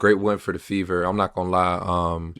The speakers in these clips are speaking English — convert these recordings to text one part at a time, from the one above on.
Great win for the Fever. I'm not gonna lie.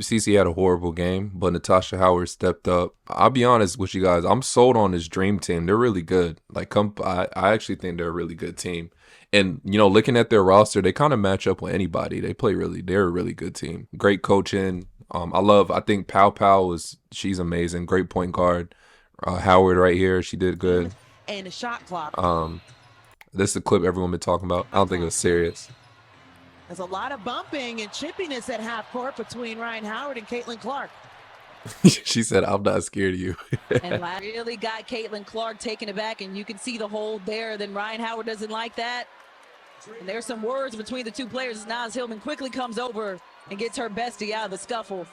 CC had a horrible game, but Natasha Howard stepped up. I'll be honest with you guys. I'm sold on this Dream Team. They're really good. I actually think they're a really good team. And looking at their roster, they kind of match up with anybody. They're a really good team. Great coaching. I think Pow Pow she's amazing. Great point guard. Howard right here, she did good. And the shot clock. This is the clip everyone been talking about. I don't think it was serious. There's a lot of bumping and chippiness at half court between Rhyne Howard and Caitlin Clark. She said, "I'm not scared of you." And really got Caitlin Clark taken aback, and you can see the hold there. Then Rhyne Howard doesn't like that. And there's some words between the two players as Naz Hillman quickly comes over and gets her bestie out of the scuffle.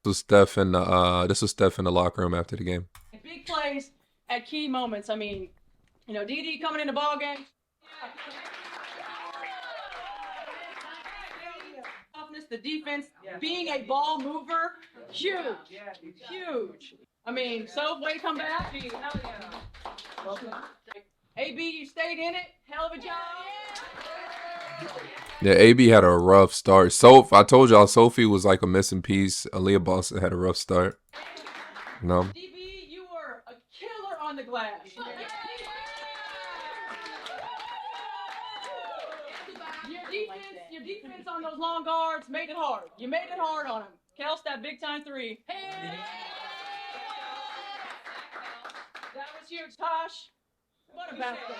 This was Steph in the locker room after the game. Big plays at key moments. I mean, DD coming in the ball game. Toughness, the defense, being a ball mover, huge. I mean, so way to come back. AB, you stayed in it. Hell of a job. Yeah, AB had a rough start. I told y'all Sophie was like a missing piece. Aaliyah Boston had a rough start. DB, you were a killer on the glass. Your defense on those long guards made it hard. You made it hard on them. Kels, that big time three. Hey! That was huge, Tosh. What a basket.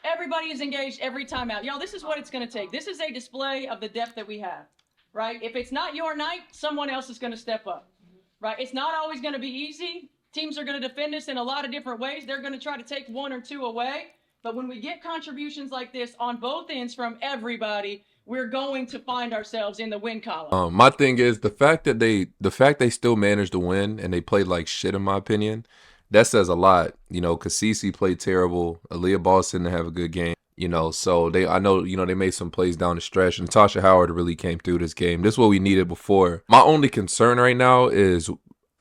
Everybody is engaged every time out. Y'all, this is what it's going to take. This is a display of the depth that we have, right? If it's not your night, someone else is going to step up, right? It's not always going to be easy. Teams are going to defend us in a lot of different ways. They're going to try to take one or two away. But when we get contributions like this on both ends from everybody, we're going to find ourselves in the win column. My thing is the fact they still managed to win and they played like shit, in my opinion, that says a lot. Because Cece played terrible. Aaliyah Boston didn't have a good game. So I know they made some plays down the stretch. And Natasha Howard really came through this game. This is what we needed before. My only concern right now is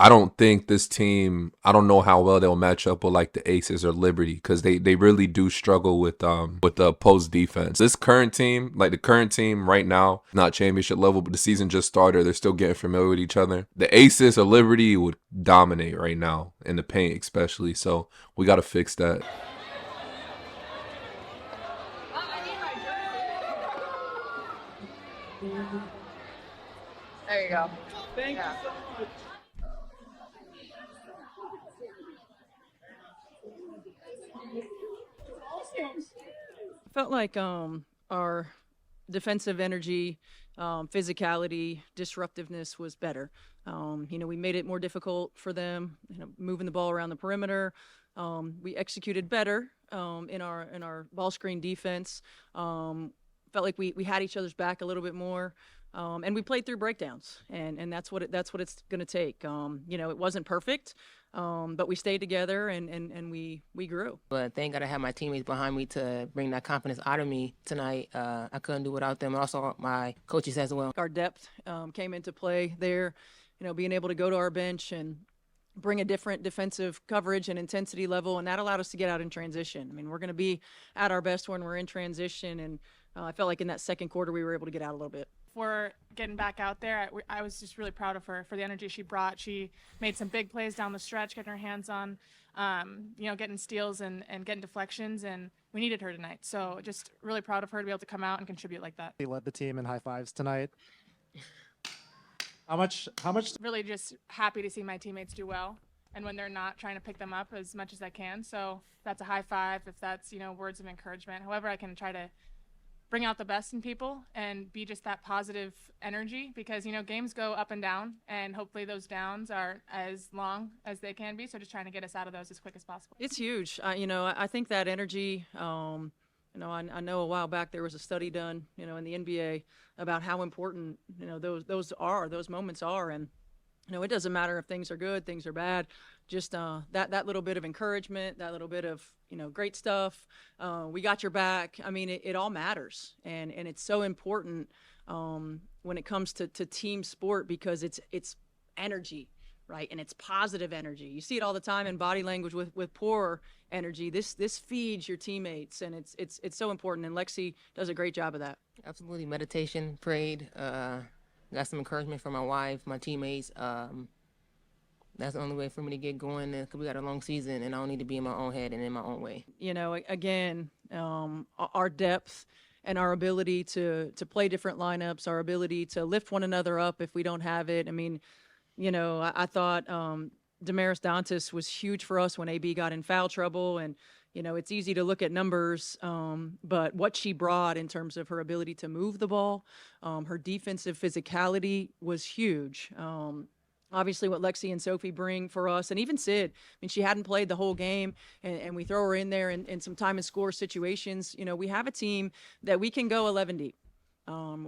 I don't think this team, I don't know how well they'll match up with like the Aces or Liberty, because they really do struggle with the post defense. This current team, like the current team right now, not championship level, but the season just started. They're still getting familiar with each other. The Aces or Liberty would dominate right now in the paint, especially. So we got to fix that. There you go. Thank you so much. Felt like our defensive energy, physicality, disruptiveness was better. We made it more difficult for them, moving the ball around the perimeter. We executed better in our ball screen defense. Felt like we had each other's back a little bit more. And we played through breakdowns, and that's what it's going to take. It wasn't perfect, but we stayed together and we grew. But thank God I had my teammates behind me to bring that confidence out of me tonight. I couldn't do without them. Also, my coaches as well. Our depth came into play there. Being able to go to our bench and bring a different defensive coverage and intensity level, and that allowed us to get out in transition. I mean, we're going to be at our best when we're in transition, and I felt like in that second quarter we were able to get out a little bit. For getting back out there, I was just really proud of her for the energy she brought. She made some big plays down the stretch, getting her hands on, getting steals and getting deflections, and we needed her tonight. So just really proud of her to be able to come out and contribute like that. He led the team in high fives tonight. How much? Really just happy to see my teammates do well, and when they're not, trying to pick them up as much as I can. So if that's a high five, if that's, words of encouragement, however I can try to bring out the best in people and be just that positive energy, because games go up and down, and hopefully those downs are as long as they can be. So just trying to get us out of those as quick as possible. It's huge. I think that energy. I know a while back there was a study done, in the NBA about how important those moments are, and it doesn't matter if things are good, things are bad. Just that little bit of encouragement, that little bit of great stuff. We got your back. I mean, it all matters, and it's so important when it comes to team sport, because it's energy, right? And it's positive energy. You see it all the time in body language with poor energy. This feeds your teammates, and it's so important. And Lexi does a great job of that. Absolutely. Meditation, prayed, got some encouragement from my wife, my teammates. That's the only way for me to get going because we got a long season, and I don't need to be in my own head and in my own way. You know, again, our depth and our ability to play different lineups, our ability to lift one another up if we don't have it. I mean, you know, I thought Damaris Dantas was huge for us when AB got in foul trouble. And, you know, it's easy to look at numbers, but what she brought in terms of her ability to move the ball, her defensive physicality was huge. Obviously what Lexi and Sophie bring for us, and even Sid. I mean, she hadn't played the whole game, and we throw her in there in some time and score situations. You know, we have a team that we can go 11 deep.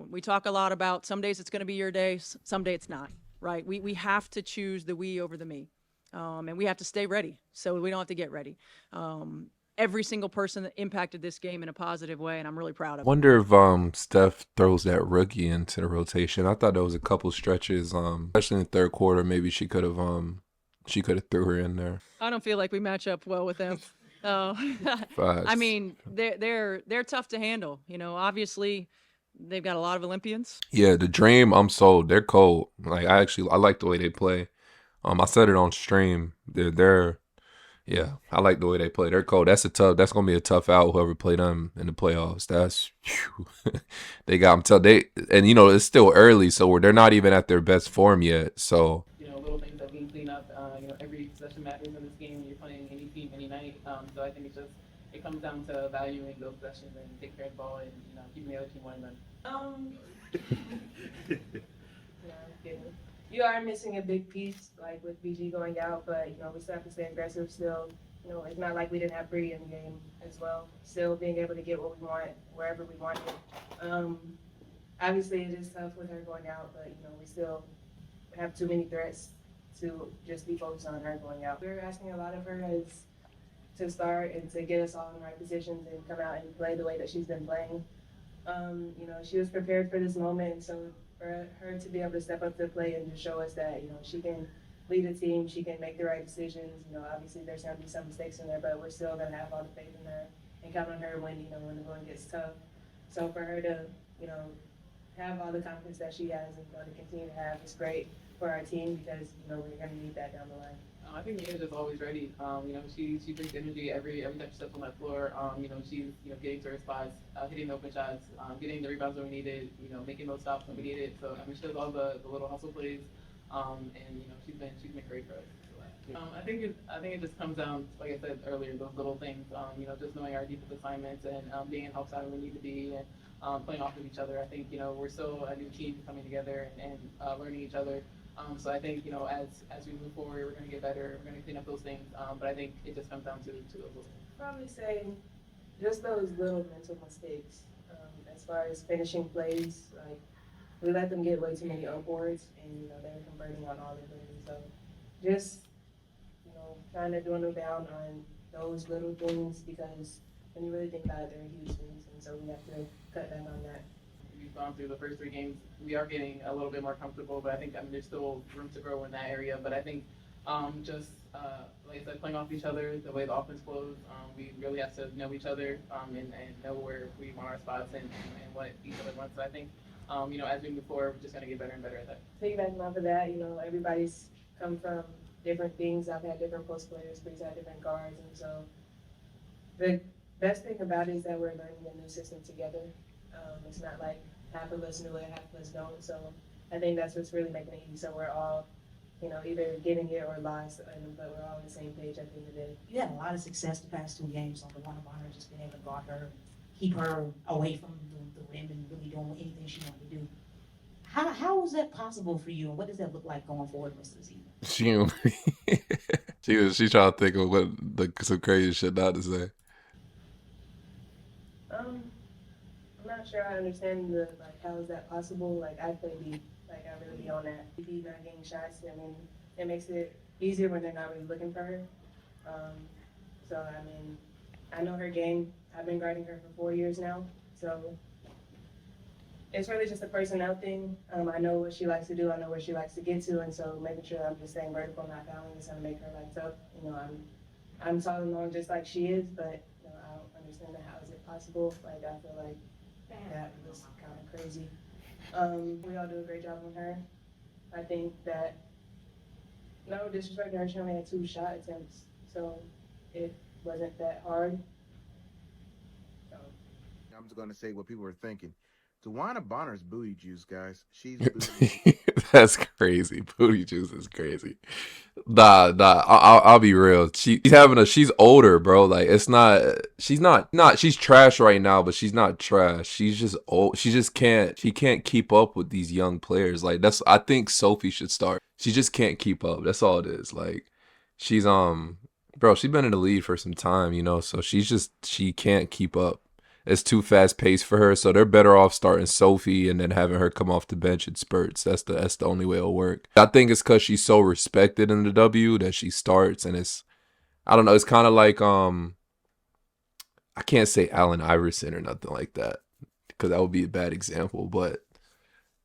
We talk a lot about some days it's going to be your day, some day it's not, right? We have to choose the we over the me, and we have to stay ready so we don't have to get ready. Every single person that impacted this game in a positive way, and I'm really proud of it. Wonder if Steph throws that rookie into the rotation. I thought there was a couple stretches, especially in the third quarter. Maybe she could have threw her in there. I don't feel like we match up well with them. I mean, they're tough to handle. You know, obviously they've got a lot of Olympians. Yeah, the Dream, I'm sold. They're cold. Like I like the way they play. I said it on stream. Yeah, I like the way they play. They're cold. That's gonna be a tough out. Whoever played them in the playoffs, they got them. And you know it's still early, so they're not even at their best form yet. So you know, little things that we can clean up. You know, every possession matters in this game. You're playing any team, any night. So I think it comes down to valuing those possessions and taking care of the ball and keeping the other team winning. No, I'm kidding. You are missing a big piece, like with BG going out, but we still have to stay aggressive. Still, it's not like we didn't have Bree in the game as well. Still being able to get what we want wherever we want it. Obviously, it is tough with her going out, but we still have too many threats to just be focused on her going out. We're asking a lot of her as to start and to get us all in the right positions and come out and play the way that she's been playing. She was prepared for this moment, and so for her to be able to step up to the plate and just show us that, she can lead a team, she can make the right decisions. Obviously there's going to be some mistakes in there, but we're still going to have all the faith in her and count on her when the going gets tough. So for her to, have all the confidence that she has and to continue to have is great for our team because, we're going to need that down the line. I think Nina's just always ready. She brings energy every time she steps on that floor. She's getting to her spots, hitting the open shots, getting the rebounds when we need it, making those stops when we need it. So she does all the little hustle plays, and she's been great for us. I think it just comes down, like I said earlier, those little things. Just knowing our defensive assignments and being in help side when we need to be and playing off of each other. I think we're still a new team coming together and learning each other. So I think, as we move forward, we're going to get better. We're going to clean up those things. But I think it just comes down to those little things. Probably say just those little mental mistakes. As far as finishing plays, like we let them get way too many upwards, and they're converting on all of them. So just kind of doing them down on those little things because when you really think about it, they're huge things, and so we have to cut back on that. We've gone through the first 3 games. We are getting a little bit more comfortable, but I think there's still room to grow in that area. But I think like I said, playing off each other, the way the offense flows, we really have to know each other and know where we want our spots and what each other wants. So I think, as we move forward, we're just going to get better and better at that. Piggybacking off of that, everybody's come from different things. I've had different post players, Bree's had different guards, and so the best thing about it is that we're learning a new system together. It's not like half of us knew it, half of us don't. So I think that's what's really making it easy. So we're all, either getting it or lost, but we're all on the same page at the end of the day. You had a lot of success the past 2 games on the one-on-one, just being able to guard her, keep her away from the rim and really doing anything she wanted to do. How was that possible for you, and what does that look like going forward the rest of the season? She's trying to think of some crazy shit not to say. I'm not sure I understand how is that possible. I play deep, I really be on that. Deep not getting shots, it makes it easier when they're not really looking for her. So I know her game. I've been guarding her for 4 years now, so it's really just a personnel thing. I know what she likes to do. I know where she likes to get to, and so making sure I'm just staying vertical, not fouling, is gonna make her like tough. I'm tall and long just like she is, but I don't understand how is it possible. Like I feel like that was kind of crazy. We all do a great job on her. I think that no disrespect to her, she only had 2 shot attempts, so it wasn't that hard. So. I'm just gonna say what people are thinking. Tawana Bonner's booty juice, guys. She's booty. That's crazy. Booty juice is crazy. Nah. I'll be real. She's older, bro. Like it's not. She's not. She's trash right now, but she's not trash. She's just old. She can't keep up with these young players. Like I think Sophie should start. She just can't keep up. That's all it is. Like she's bro. She's been in the league for some time, So she can't keep up. It's too fast paced for her, so they're better off starting Sophie and then having her come off the bench in spurts. That's the only way it'll work. I think it's because she's so respected in the W that she starts, and I don't know. It's kind of like I can't say Allen Iverson or nothing like that because that would be a bad example, but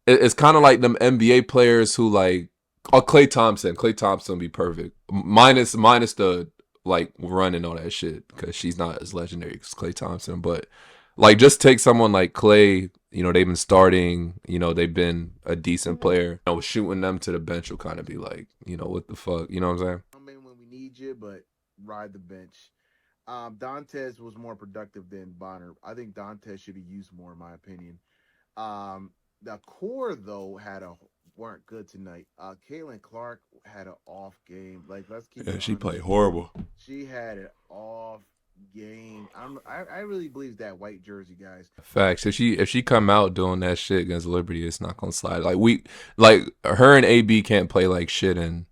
it's kind of like them NBA players who like Klay Thompson. Klay Thompson would be perfect minus the like run and all that shit because she's not as legendary as Klay Thompson. But like just take someone like Klay, they've been starting, they've been a decent player. Shooting them to the bench will kind of be like, what the fuck, you know what I'm saying? I mean, when we need you, but ride the bench. Dantes was more productive than Bonner. I think Dantes should be used more, in my opinion. The core though weren't good tonight. Caitlin Clark had an off game. Like, let's keep. Yeah, she played horrible. She had an off game. I really believe that white jersey, guys. Facts. If she come out doing that shit against Liberty, it's not gonna slide. Like her and AB can't play like shit and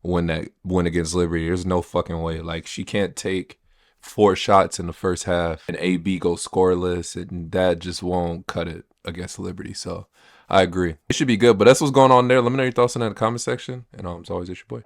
win against Liberty. There's no fucking way. Like she can't take 4 shots in the first half and AB go scoreless, and that just won't cut it against Liberty. So I agree. It should be good, but that's what's going on there. Let me know your thoughts on that in the comment section. And as always, it's your boy.